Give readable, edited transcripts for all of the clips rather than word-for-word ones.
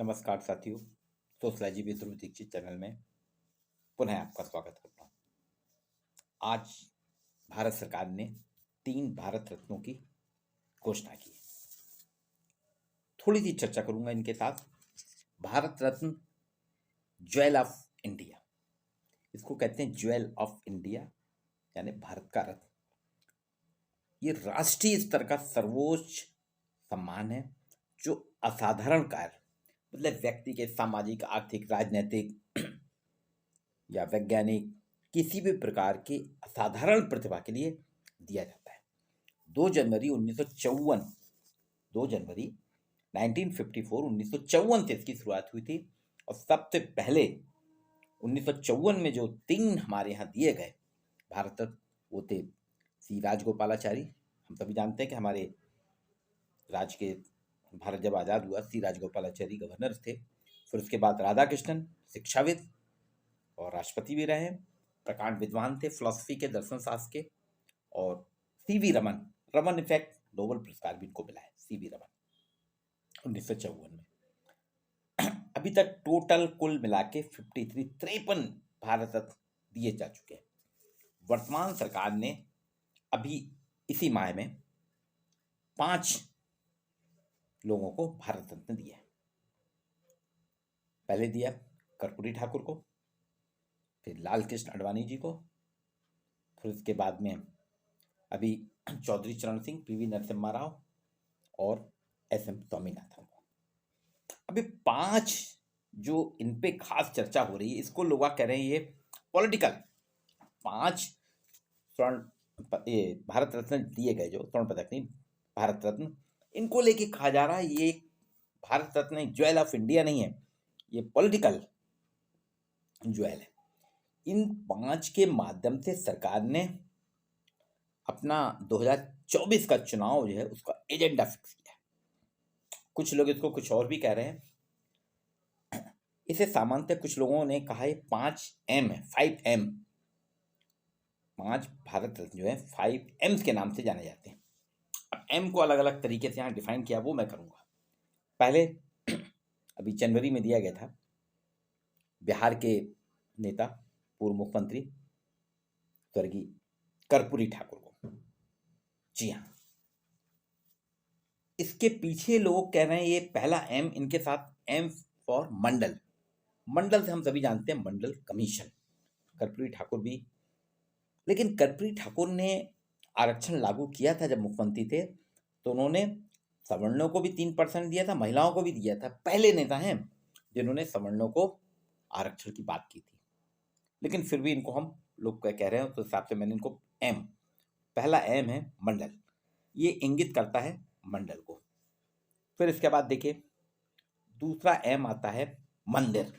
नमस्कार साथियों, sociology with Dhruv Dikshit channel में पुनः आपका स्वागत करता हूँ। आज भारत सरकार ने 3 भारत रत्नों की घोषणा की है। थोड़ी सी चर्चा करूंगा इनके साथ। Bharat Ratna jewel of India, इसको कहते हैं ज्वेल ऑफ इंडिया, यानी भारत का रत्न। ये राष्ट्रीय स्तर का सर्वोच्च सम्मान है जो असाधारण कार्य, मतलब व्यक्ति के सामाजिक, आर्थिक, राजनीतिक या वैज्ञानिक किसी भी प्रकार की असाधारण प्रतिभा के लिए दिया जाता है। 2 जनवरी 1954 2 जनवरी 1954 से इसकी शुरुआत हुई थी और सबसे पहले 1954 में जो 3 हमारे यहाँ दिए गए भारत रत्न वो थे सी राजगोपालाचारी। हम सभी जानते हैं कि हमारे राज्य के भारत जब आज़ाद हुआ, सी राजगोपालाचारी गवर्नर थे। फिर उसके बाद राधाकृष्णन शिक्षाविद और राष्ट्रपति भी रहे, प्रकांड विद्वान थे, फिलॉसफी के, दर्शन शास्त्र के। और CV Raman, Raman effect Nobel पुरस्कार भी इनको मिला है, सीवी रमन 1954 में। अभी तक टोटल कुल मिला के 53 भारत रत्न दिए जा चुके हैं। वर्तमान सरकार ने अभी इसी माह में 5 लोगों को भारत रत्न दिया है। पहले दिया कर्पूरी ठाकुर को, फिर लाल कृष्ण आडवाणी जी को, फिर उसके बाद में अभी चौधरी चरण सिंह, पीवी नरसिम्हा राव और एसएम स्वामीनाथन को। अभी 5 जो इन पे खास चर्चा हो रही है, इसको लोग कह रहे हैं ये पॉलिटिकल। 5 स्वर्ण ये भारत रत्न दिए गए, जो स्वर्ण पदक नहीं, भारत रत्न, इनको लेके कहा जा रहा है ये Bharat Ratna jewel of India नहीं है, ये पॉलिटिकल ज्वेल है। इन 5 के माध्यम से सरकार ने अपना 2024 का चुनाव जो है उसका एजेंडा फिक्स किया है। कुछ लोग इसको कुछ और भी कह रहे हैं। इसे सामान्यतः कुछ लोगों ने कहा है 5M है, 5M। 5 भारत रत्न जो है 5M's के नाम से जाने जाते हैं। अब M को अलग अलग तरीके से यहाँ डिफाइन किया, वो मैं करूँगा। पहले अभी जनवरी में दिया गया था बिहार के नेता, पूर्व मुख्यमंत्री स्वर्गीय कर्पूरी ठाकुर को। जी हाँ, इसके पीछे लोग कह रहे हैं ये पहला M, इनके साथ M फॉर मंडल। मंडल से हम सभी जानते हैं मंडल कमीशन, कर्पूरी ठाकुर भी। लेकिन कर्पूरी ठाकुर ने आरक्षण लागू किया था जब मुख्यमंत्री थे, तो उन्होंने सवर्णों को भी 3% दिया था, महिलाओं को भी दिया था। पहले नेता हैं जिन्होंने सवर्णों को आरक्षण की बात की थी। लेकिन फिर भी इनको हम लोग कह रहे हैं, तो हिसाब से मैंने इनको M, पहला M है मंडल, ये इंगित करता है मंडल को। फिर इसके बाद देखिए दूसरा M आता है मंदिर।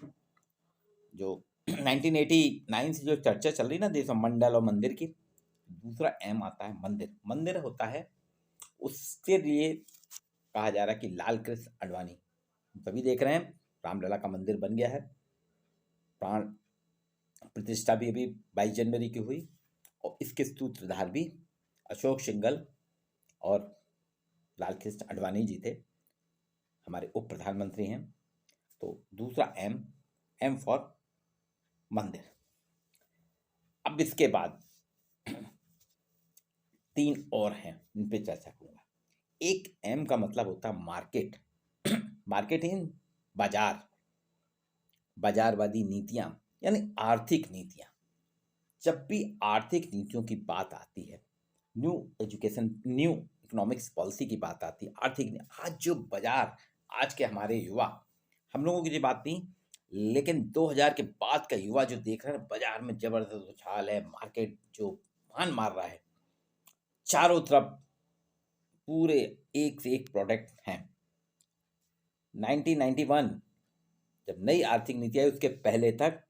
जो 1989 से जो चर्चा चल रही ना देश में मंडल और मंदिर की, दूसरा M आता है मंदिर। मंदिर होता है, उसके लिए कहा जा रहा है कि लाल कृष्ण आडवाणी, सभी देख रहे हैं रामलला का मंदिर बन गया है। प्राण प्रतिष्ठा भी अभी 22 जनवरी की हुई और इसके सूत्रधार भी अशोक सिंघल और लाल कृष्ण आडवाणी जी थे, हमारे उप प्रधानमंत्री हैं। तो दूसरा M फॉर मंदिर। अब इसके बाद 3 और हैं, इन पे चर्चा करूंगा। एक M का मतलब होता है मार्केट। मार्केट इन बाजार, बाजारवादी नीतियां, यानी आर्थिक नीतियां। जब भी आर्थिक नीतियों की बात आती है, new education, new economics policy की बात आती है, आर्थिक, आज जो बाजार, आज के हमारे युवा, हम लोगों की जो बात नहीं, लेकिन 2000 के बाद का युवा जो देख रहे हैं बाजार में जबरदस्त उछाल है, मार्केट जो मान मार रहा है, चारों तरफ पूरे एक से एक प्रोडक्ट हैं। 1991 जब नई आर्थिक नीति आई, उसके पहले तक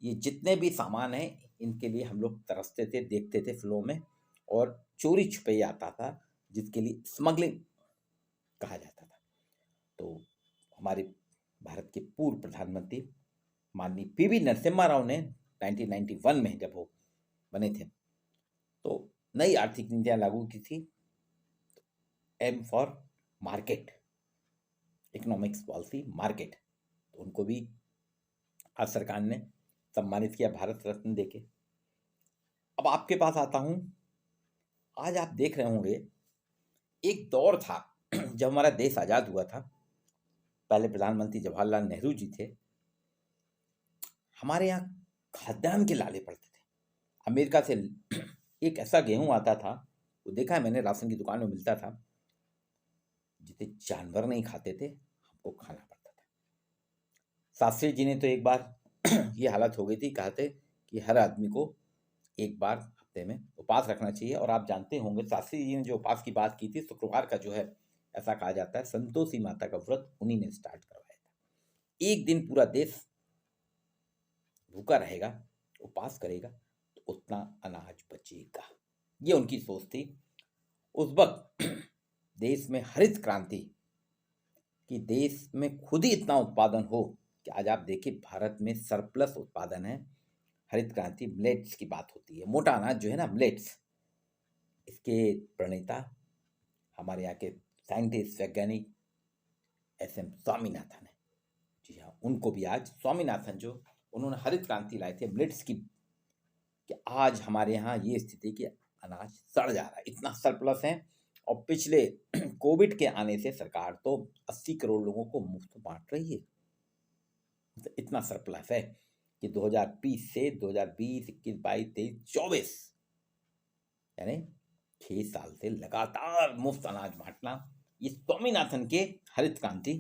ये जितने भी सामान हैं इनके लिए हम लोग तरसते थे, देखते थे फ्लो में, और चोरी छुपे आता था, जिसके लिए स्मगलिंग कहा जाता था। तो हमारे भारत के पूर्व प्रधानमंत्री माननीय पीवी नरसिम्हा राव ने 1991 में जब वो बने थे, तो नई आर्थिक नीतियां लागू की थी। M for market, economics policy market, तो उनको भी आज सरकार ने सम्मानित किया भारत रत्न देके। अब आपके पास आता हूं, आज आप देख रहे होंगे एक दौर था जब हमारा देश आजाद हुआ था, पहले प्रधानमंत्री जवाहरलाल नेहरू जी थे, हमारे यहाँ खाद्यान्न के लाले पड़ते थे। अमेरिका से एक ऐसा गेहूं आता था, वो देखा है मैंने, राशन की दुकान में मिलता था, जिसे जानवर नहीं खाते थे, हमको खाना पड़ता था। शास्त्री जी ने तो एक बार ये हालत हो गई थी, कहते कि हर आदमी को एक बार हफ्ते में उपवास रखना चाहिए। और आप जानते होंगे शास्त्री जी ने जो उपवास की बात की थी, शुक्रवार का जो है, ऐसा कहा जाता है संतोषी माता का व्रत उन्हीं ने स्टार्ट करवाया था। एक दिन पूरा देश भूखा रहेगा, उपवास करेगा, तो उतना अनाज बचेगा, ये उनकी सोच थी। उस वक्त देश में हरित क्रांति, कि देश में खुद ही इतना उत्पादन हो कि आज आप देखिए भारत में सरप्लस उत्पादन है। हरित क्रांति, मिलेट्स की बात होती है, मोटा अनाज जो है ना, मिलेट्स, इसके प्रणेता हमारे यहाँ के साइंटिस्ट, वैज्ञानिक एस.एम. स्वामीनाथन है। जी हाँ, उनको भी आज स्वामीनाथन जो उन्होंने हरित क्रांति लाई थी मिलेट्स की, कि आज हमारे यहाँ ये स्थिति कि अनाज सड़ जा रहा है, इतना सरप्लस है। और पिछले कोविड के आने से सरकार तो 80 करोड़ लोगों को मुफ्त बांट रही है, तो इतना सरप्लस है कि 2020 से 2020, 21, 22, 23, 24, यानी 6 साल से लगातार मुफ्त अनाज बांटना, ये स्वामीनाथन के हरित क्रांति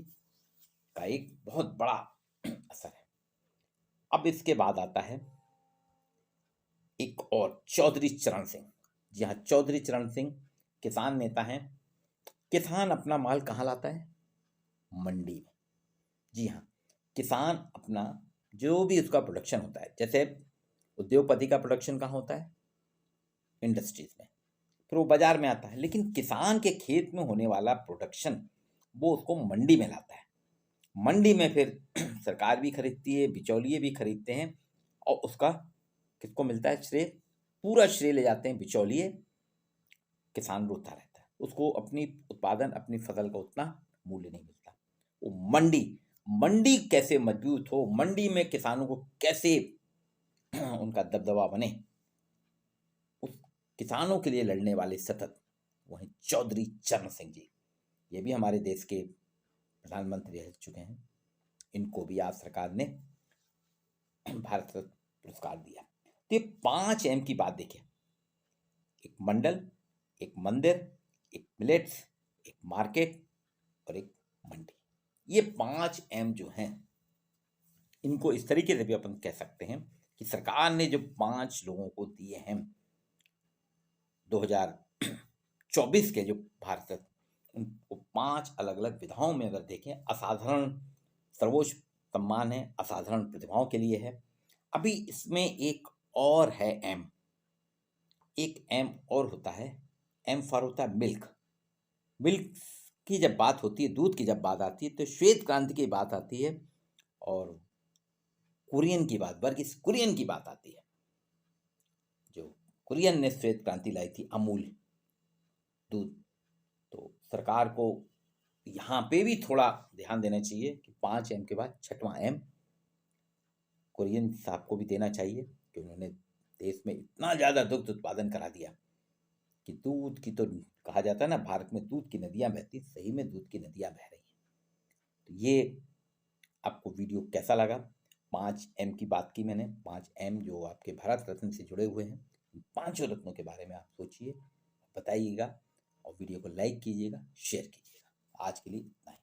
का एक बहुत बड़ा असर है। अब इसके बाद आता है एक और, चौधरी चरण सिंह। जी हाँ, चौधरी चरण सिंह किसान नेता हैं। किसान अपना माल कहाँ लाता है? मंडी में। जी हाँ, किसान अपना जो भी उसका प्रोडक्शन होता है, जैसे उद्योगपति का प्रोडक्शन कहाँ होता है? इंडस्ट्रीज में, फिर वो बाजार में आता है। लेकिन किसान के खेत में होने वाला प्रोडक्शन वो उसको मंडी में लाता है। मंडी में फिर सरकार भी खरीदती है, बिचौलिए भी खरीदते हैं, और उसका किसको मिलता है श्रेय? पूरा श्रेय ले जाते हैं बिचौलिए, किसान रोता रहता है, उसको अपनी उत्पादन, अपनी फसल का उतना मूल्य नहीं मिलता। वो मंडी कैसे मजबूत हो, मंडी में किसानों को कैसे उनका दबदबा बने, उस किसानों के लिए लड़ने वाले सतत वही चौधरी चरण सिंह जी, ये भी हमारे देश के प्रधानमंत्री रह चुके हैं। इनको भी आज सरकार ने भारत रत्न पुरस्कार दिया। तो ये 5 एम की बात देखिए, एक मंडल, एक मंदिर, एक मिलेट्स, एक मार्केट और एक मंडी। ये 5 एम जो हैं, इनको इस तरीके से भी अपन कह सकते हैं कि सरकार ने जो 5 लोगों को दिए हैं 2024 के जो भारत रत्न, उनको 5 अलग अलग विधाओं में अगर देखें, असाधारण सर्वोच्च सम्मान है, असाधारण प्रतिभाओं के लिए है। अभी इसमें एक और है एम, एक एम और होता है, एम फॉर होता है मिल्क। मिल्क की जब बात होती है, दूध की जब बात आती है, तो श्वेत क्रांति की बात आती है, और कुरियन की बात, वर्गीस कुरियन की बात आती है। जो कुरियन ने श्वेत क्रांति लाई थी, अमूल दूध। तो सरकार को यहाँ पे भी थोड़ा ध्यान देना चाहिए कि 5 एम के बाद 6वां एम कुरियन साहब को भी देना चाहिए, कि उन्होंने देश में इतना ज़्यादा दुग्ध उत्पादन करा दिया कि दूध की, तो कहा जाता है ना, भारत में दूध की नदियाँ बहती, सही में दूध की नदियाँ बह रही हैं। तो ये आपको वीडियो कैसा लगा? 5 एम की बात की मैंने, 5 एम जो आपके भारत रत्न से जुड़े हुए हैं, 5 रत्नों के बारे में आप सोचिए, बताइएगा, और वीडियो को लाइक कीजिएगा, शेयर कीजिएगा। आज के लिए इतना ही।